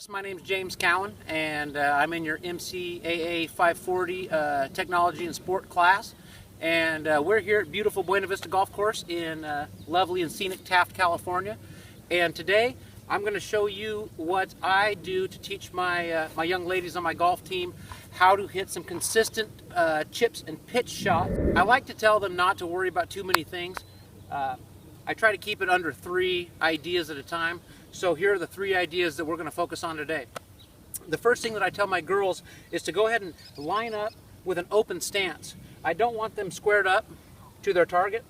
My name is James Cowan, and I'm in your MCAA 540 Technology and Sport class. And we're here at beautiful Buena Vista Golf Course in lovely and scenic Taft, California. And today I'm going to show you what I do to teach my young ladies on my golf team how to hit some consistent chips and pitch shots. I like to tell them not to worry about too many things. I try to keep it under 3 ideas at a time. So here are the 3 ideas that we're going to focus on today. The first thing that I tell my girls is to go ahead and line up with an open stance. I don't want them squared up to their target.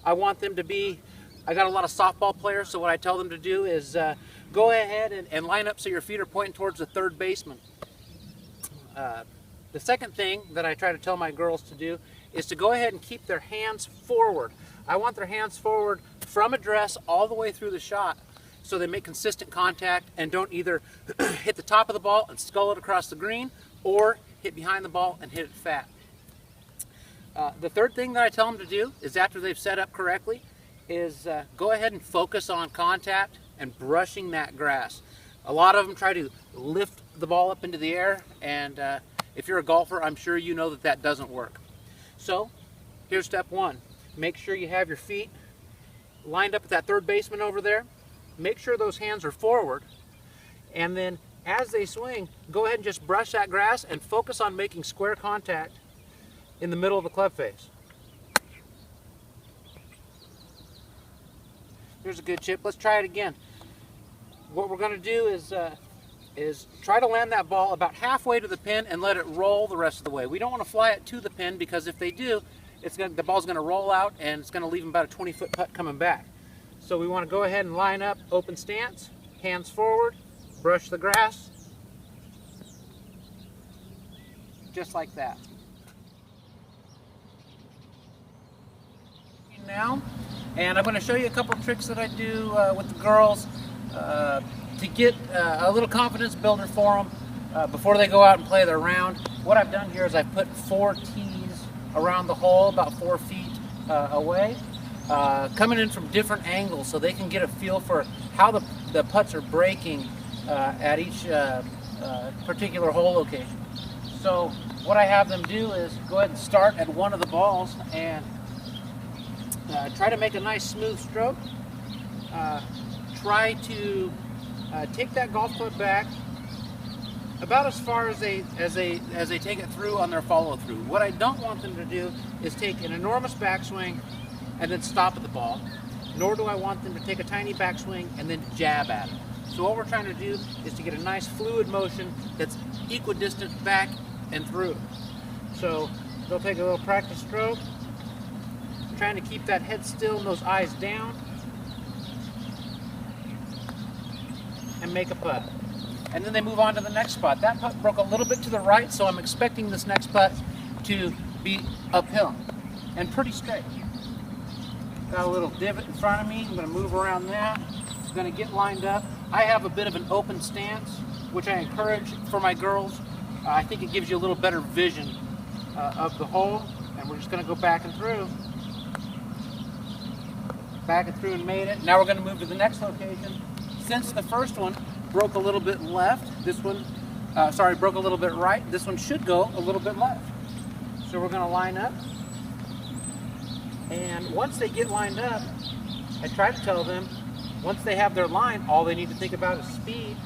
I want them to be, I got a lot of softball players, so what I tell them to do is go ahead and line up so your feet are pointing towards the third baseman. The second thing that I try to tell my girls to do is to go ahead and keep their hands forward. I want their hands forward from address all the way through the shot, so they make consistent contact and don't either hit the top of the ball and scull it across the green or hit behind the ball and hit it fat. The third thing that I tell them to do is, after they've set up correctly, is go ahead and focus on contact and brushing that grass. A lot of them try to lift the ball up into the air, and if you're a golfer, I'm sure you know that that doesn't work. So here's step 1. Make sure you have your feet lined up at that third baseman over there. Make sure those hands are forward, and then as they swing, go ahead and just brush that grass and focus on making square contact in the middle of the club face. Here's a good chip. Let's try it again. What we're going to do is try to land that ball about halfway to the pin and let it roll the rest of the way. We don't want to fly it to the pin, because if they do, the ball's going to roll out and it's going to leave them about a 20-foot putt coming back. So we want to go ahead and line up, open stance, hands forward, brush the grass, just like that. Now, and I'm going to show you a couple of tricks that I do with the girls to get a little confidence builder for them before they go out and play their round. What I've done here is I've put 4 tees around the hole, about 4 feet away, coming in from different angles so they can get a feel for how the putts are breaking at each particular hole location. So what I have them do is go ahead and start at one of the balls and try to make a nice smooth stroke. Try to take that golf club back about as far as they take it through on their follow through. What I don't want them to do is take an enormous backswing and then stop at the ball, nor do I want them to take a tiny backswing and then jab at it. So what we're trying to do is to get a nice fluid motion that's equidistant back and through. So they'll take a little practice stroke, trying to keep that head still and those eyes down, and make a putt. And then they move on to the next spot. That putt broke a little bit to the right, so I'm expecting this next putt to be uphill and pretty straight. Got a little divot in front of me. I'm going to move around that. I'm going to get lined up. I have a bit of an open stance, which I encourage for my girls. I think it gives you a little better vision of the hole. And we're just going to go back and through. Back and through and made it. Now we're going to move to the next location. Since the first one broke a little bit left, this one, broke a little bit right, this one should go a little bit left. So we're going to line up. And once they get lined up, I try to tell them, once they have their line, all they need to think about is speed.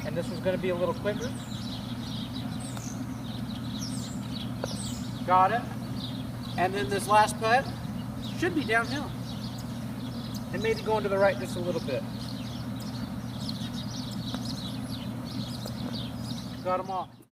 And this one's going to be a little quicker. Got it. And then this last putt should be downhill. And maybe going to the right just a little bit. Got them all.